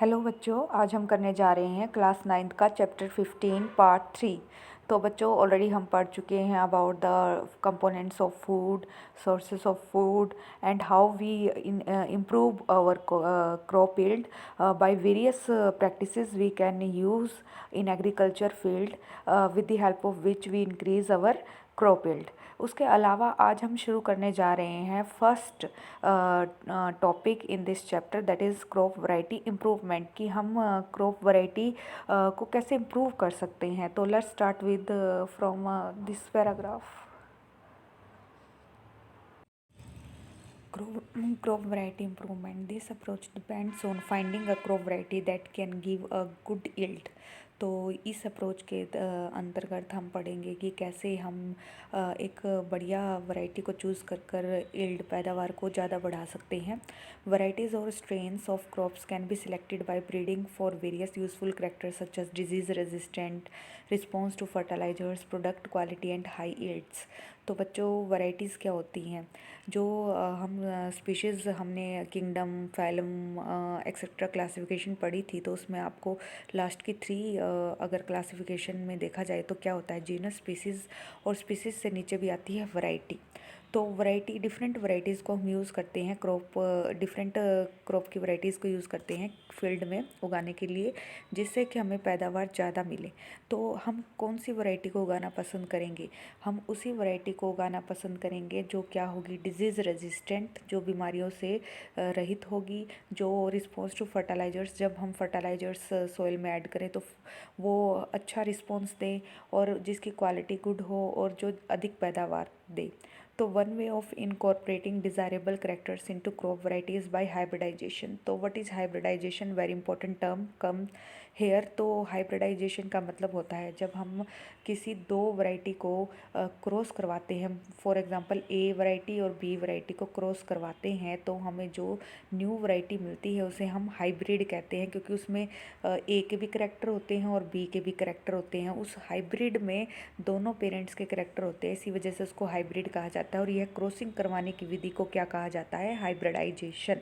Hello बच्चों, आज हम करने जा रहे हैं क्लास 9th का चैप्टर 15 पार्ट 3। तो बच्चों ऑलरेडी हम पढ़ चुके हैं about the components of food, sources of food and how we improve our crop yield by various practices we can use in agriculture field with the help of which we increase our crop yield। उसके अलावा आज हम शुरू करने जा रहे हैं first topic in this chapter, that is crop variety improvement, कि हम क्रॉप वैरायटी को कैसे इम्प्रूव कर सकते हैं। तो let's start with from this paragraph. Crop variety improvement. This approach depends on finding a crop variety that can give a good yield। तो इस अप्रोच के अंतर्गत हम पढ़ेंगे कि कैसे हम एक बढ़िया वैरायटी को चूज़ कर कर यील्ड पैदावार को ज़्यादा बढ़ा सकते हैं। वैरायटीज़ और strains of crops can be selected by breeding for various useful characters such as disease resistant, response to fertilisers, product quality and high yields. तो बच्चों वैरायटीज़ क्या होती हैं? जो हम स्पीशीज़ हमने किंगडम, फाइलम एक्सेट्रा क्लासिफिकेशन पढ़ी थी, तो उसमें आपको लास्ट की 3 अगर क्लासिफिकेशन में देखा जाए तो क्या होता है, जीनस, स्पीसीज़, और स्पीसीज़ से नीचे भी आती है वैरायटी। तो वैरायटी, डिफरेंट वैरायटीज़ को हम यूज़ करते हैं, डिफरेंट क्रॉप की वैरायटीज़ को यूज़ करते हैं फील्ड में उगाने के लिए, जिससे कि हमें पैदावार ज़्यादा मिले। तो हम कौन सी वैरायटी को उगाना पसंद करेंगे? हम उसी वैरायटी को उगाना पसंद करेंगे जो क्या होगी, डिजीज़ रेजिस्टेंट, जो बीमारियों से रहित होगी, जो रिस्पॉन्स टू फर्टिलाइजर्स, जब हम फर्टिलाइजर्स सोइल में ऐड करें तो वो अच्छा रिस्पॉन्स दे, और जिसकी क्वालिटी गुड हो और जो अधिक पैदावार दे। तो one way of incorporating desirable characters into crop varieties by hybridization. तो what is hybridization? Very important term come here. तो हाइब्रिडाइजेशन का मतलब होता है जब हम किसी 2 वैरायटी को क्रॉस करवाते हैं, फॉर एग्जांपल ए वैरायटी और बी वैरायटी को क्रॉस करवाते हैं, तो हमें जो न्यू वैरायटी मिलती है उसे हम हाइब्रिड कहते हैं, क्योंकि उसमें ए के भी करेक्टर होते हैं और बी के भी करेक्टर होते हैं। उस हाइब्रिड में दोनों पेरेंट्स के करेक्टर होते हैं, इसी वजह से उसको हाइब्रिड कहा जाता है। और यह क्रॉसिंग करवाने की विधि को क्या कहा जाता है? हाइब्रिडाइजेशन।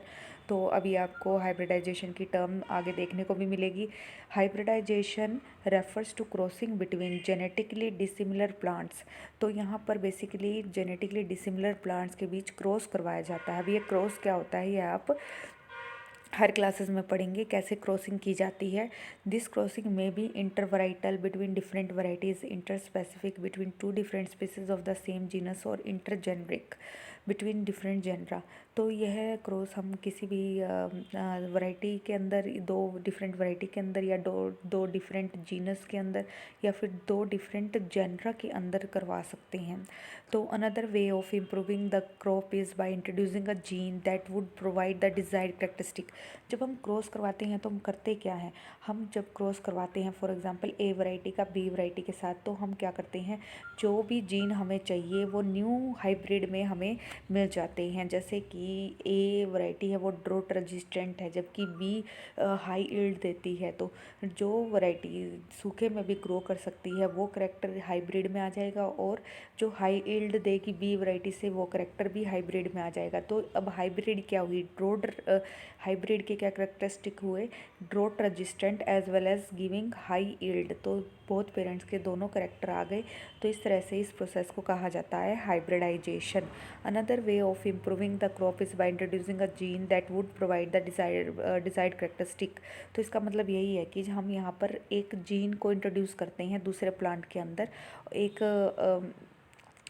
तो अभी आपको हाइब्रिडाइजेशन की टर्म आगे देखने को भी मिलेगी। Hybridisation refers to crossing between genetically dissimilar plants. तो यहाँ पर बेसिकली जेनेटिकली डिसिमिलर प्लांट्स के बीच क्रॉस करवाया जाता है। अब ये क्रॉस क्या होता है, ये आप हर क्लासेस में पढ़ेंगे कैसे क्रॉसिंग की जाती है। दिस क्रॉसिंग में be intervarietal between different varieties, inter specific between 2 different species of the same genus, और inter generic between different genera. तो यह क्रॉस हम किसी भी वैरायटी के अंदर, 2 डिफरेंट वैरायटी के अंदर, या दो डिफरेंट जीनस के अंदर, या फिर 2 डिफरेंट जेनरा के अंदर करवा सकते हैं। तो another way of improving the crop is by introducing a gene that would provide the desired characteristic. जब हम क्रॉस करवाते हैं तो हम करते क्या हैं? हम जब क्रॉस करवाते हैं फॉर एग्जांपल ए वैरायटी का बी वैरायटी के साथ, तो हम क्या करते हैं, जो भी जीन हमें चाहिए वो न्यू हाइब्रिड में हमें मिल जाते हैं। जैसे कि ए वैरायटी है वो ड्रोट रेजिस्टेंट है, जबकि बी हाई यील्ड देती है। तो जो वैरायटी सूखे में भी ग्रो कर सकती है वो करेक्टर हाइब्रिड में आ जाएगा, और जो हाई यील्ड देगी बी वैरायटी से वो करेक्टर भी हाइब्रिड में आ जाएगा। तो अब हाइब्रिड क्या हुई? हाइब्रिड के क्या करेक्टरिस्टिक हुए? Drought resistant as well as giving high yield. तो बोथ पेरेंट्स के दोनों करेक्टर आ गए। तो इस तरह से इस प्रोसेस को कहा जाता है hybridisation. Another way of improving the crop is by introducing a gene that would provide the desired characteristic. तो इसका मतलब यही है कि हम यहाँ पर एक जीन को इंट्रोड्यूस करते हैं दूसरे प्लांट के अंदर। एक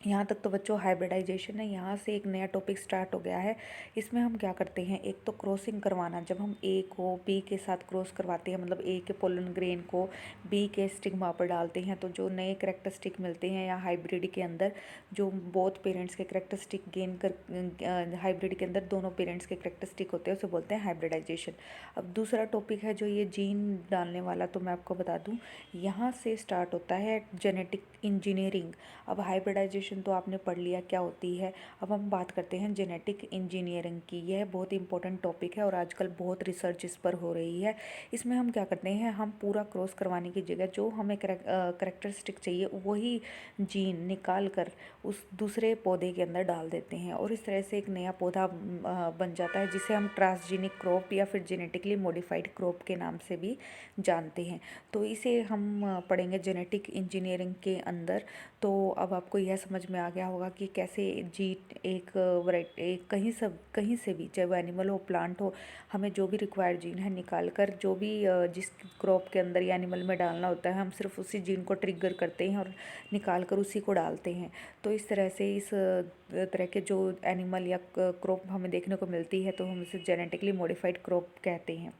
यहाँ तक तो बच्चों हाइब्रिडाइजेशन है। यहाँ से एक नया टॉपिक स्टार्ट हो गया है। इसमें हम क्या करते हैं, एक तो क्रॉसिंग करवाना। जब हम ए को बी के साथ क्रॉस करवाते हैं, मतलब ए के पोलन ग्रेन को बी के स्टिग्मा पर डालते हैं, तो जो नए करेक्टरिस्टिक मिलते हैं या हाइब्रिड के अंदर, जो बोथ पेरेंट्स के करेक्टरिस्टिक गेन कर, हाइब्रिड के अंदर दोनों पेरेंट्स के करेक्टरिस्टिक होते हैं, उसे बोलते हैं हाइब्रिडाइजेशन। अब दूसरा टॉपिक है जो ये जीन डालने वाला, तो मैं आपको बता दूँ यहाँ से स्टार्ट होता है जेनेटिक इंजीनियरिंग। अब हाइब्रिडाइजेशन क्लासिफिकेशन तो आपने पढ़ लिया क्या होती है। अब हम बात करते हैं जेनेटिक इंजीनियरिंग की। यह बहुत इंपॉर्टेंट टॉपिक है और आजकल बहुत रिसर्च इस पर हो रही है। इसमें हम क्या करते हैं, हम पूरा क्रॉस करवाने की जगह जो हमें करेक्टरिस्टिक चाहिए वही जीन निकाल कर उस दूसरे पौधे के अंदर डाल देते हैं और इस तरह से एक नया पौधा बन जाता है, जिसे हम ट्रांसजेनिक क्रॉप या फिर जेनेटिकली मॉडिफाइड क्रॉप के नाम से भी जानते हैं। तो इसे हम पढ़ेंगे जेनेटिक इंजीनियरिंग के अंदर। तो अब आपको यह समझ में आ गया होगा कि कैसे जीन एक वैरायटी कहीं से भी, चाहे वो एनिमल हो प्लांट हो, हमें जो भी रिक्वायर्ड जीन है निकाल कर जो भी जिस क्रॉप के अंदर या एनिमल में डालना होता है, हम सिर्फ उसी जीन को ट्रिगर करते हैं और निकाल कर उसी को डालते हैं। तो इस तरह से इस तरह के जो एनिमल या क्रॉप हमें देखने को मिलती है तो हम इसे जेनेटिकली मॉडिफाइड क्रॉप कहते हैं।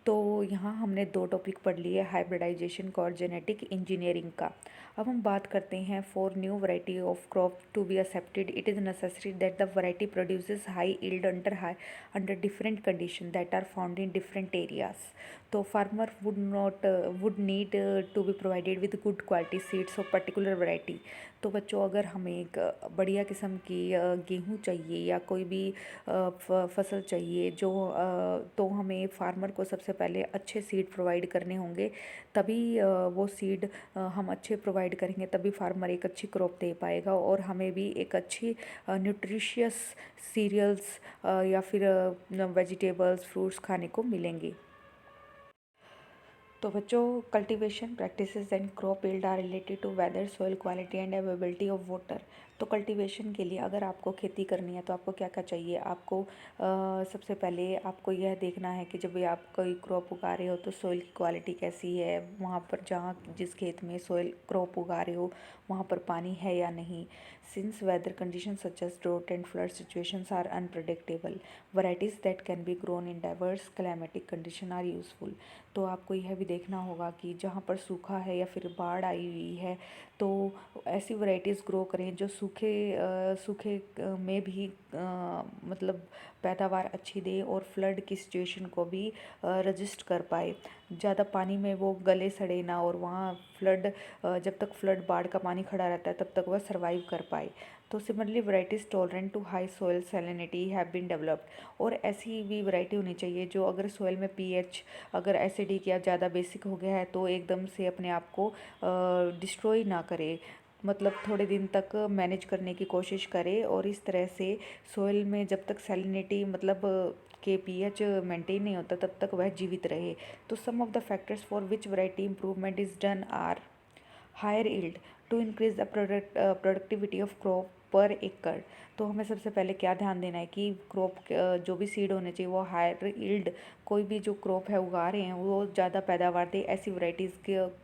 तो यहाँ हमने दो टॉपिक पढ़ लिए, हाइब्रिडाइजेशन का और जेनेटिक इंजीनियरिंग का। अब हम बात करते हैं for new variety of crop to be accepted it is necessary that the variety produces high yield under different condition that are found in different areas. तो farmer would need to be provided with good quality seeds of particular variety. तो बच्चों, अगर हमें एक बढ़िया किस्म की गेहूँ चाहिए या कोई भी फसल चाहिए जो तो हमें फार्मर को सबसे पहले अच्छे सीड प्रोवाइड करने होंगे, तभी वो सीड हम अच्छे प्रोवाइड करेंगे, तभी फार्मर एक अच्छी क्रॉप दे पाएगा और हमें भी एक अच्छी न्यूट्रिशियस सीरियल्स या फिर वेजिटेबल्स फ्रूट्स खाने को मिलेंगे। तो बच्चों, cultivation practices and crop yield are related to weather, soil quality and availability of water. तो कल्टीवेशन के लिए अगर आपको खेती करनी है तो आपको क्या क्या चाहिए, आपको सबसे पहले आपको यह देखना है कि जब भी आप कोई क्रॉप उगा रहे हो तो सॉइल की क्वालिटी कैसी है, वहाँ पर जहाँ जिस खेत में सॉइल क्रॉप उगा रहे हो वहाँ पर पानी है या नहीं। Since weather condition such as drought and flood situations are unpredictable, varieties that can be grown in diverse climatic condition are useful. तो आपको यह भी देखना होगा कि जहाँ पर सूखा है या फिर बाढ़ आई हुई है तो ऐसी वैरायटीज़ ग्रो करें जो सूखे में भी मतलब पैदावार अच्छी दे और फ्लड की सिचुएशन को भी रजिस्ट कर पाए। ज़्यादा पानी में वो गले सड़े ना और वहाँ फ्लड जब तक फ्लड बाढ़ का पानी खड़ा रहता है तब तक वह सर्वाइव कर पाए। तो similarly varieties tolerant to high soil salinity have been developed. और ऐसी भी वैरायटी होनी चाहिए जो अगर सोयल में पीएच अगर एसिडिक या ज़्यादा बेसिक हो गया है तो एकदम से अपने आप को डिस्ट्रॉय ना करे, मतलब थोड़े दिन तक मैनेज करने की कोशिश करे और इस तरह से सोयल में जब तक सैलिनिटी मतलब के पीएच मेंटेन नहीं होता तब तक वह जीवित रहे। तो some of the factors for which variety improvement is done are higher yield to increase the productivity of crop per एकड़। तो हमें सबसे पहले क्या ध्यान देना है कि क्रॉप जो भी सीड होने चाहिए वो हायर यील्ड, कोई भी जो क्रॉप है उगा रहे हैं वो ज़्यादा पैदावार दे, ऐसी वैरायटीज़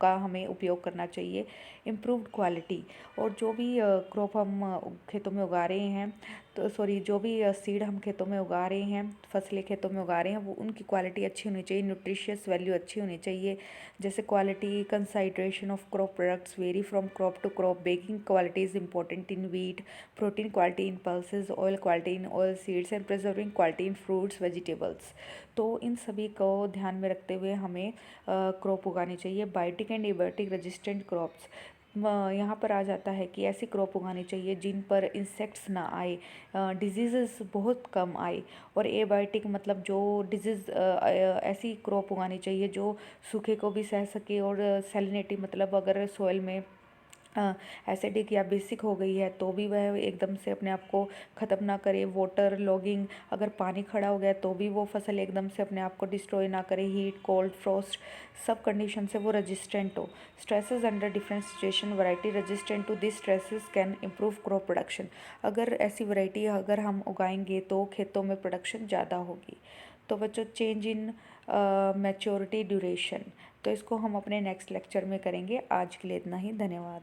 का हमें उपयोग करना चाहिए। इम्प्रूव्ड क्वालिटी, और जो भी क्रॉप हम खेतों में उगा रहे हैं तो सॉरी जो भी सीड हम खेतों में उगा रहे हैं, फसलें खेतों में उगा रहे हैं, वो उनकी क्वालिटी अच्छी होनी चाहिए, न्यूट्रिशियस वैल्यू अच्छी होनी चाहिए। जैसे quality consideration of crop products vary from crop to crop, baking quality is important in wheat, protein quality in pulses, oil quality in oil seeds and preserving quality in fruits vegetables. तो इन सभी को ध्यान में रखते हुए हमें crop उगानी चाहिए। Biotic and abiotic resistant crops, यहाँ पर आ जाता है कि ऐसी क्रॉप उगानी चाहिए जिन पर इंसेक्ट्स ना आए, डिजीज़ बहुत कम आए। और एबायोटिक मतलब जो डिजीज़ ऐसी क्रॉप उगानी चाहिए जो सूखे को भी सह सके और सैलिनिटी मतलब अगर सोइल में एसिडिक या बेसिक हो गई है तो भी वह एकदम से अपने आप को ख़त्म ना करे। वाटर लॉगिंग, अगर पानी खड़ा हो गया तो भी वो फसल एकदम से अपने आप को डिस्ट्रॉय ना करे। हीट कोल्ड फ्रॉस्ट सब कंडीशन से वो रेजिस्टेंट हो। Stresses under different situation variety resistant to this stresses can improve crop production. अगर ऐसी वैरायटी अगर हम उगाएंगे तो खेतों में प्रोडक्शन ज़्यादा होगी। तो बच्चों, चेंज इन मैच्योरिटी ड्यूरेशन, तो इसको हम अपने नेक्स्ट लेक्चर में करेंगे। आज के लिए इतना ही, धन्यवाद।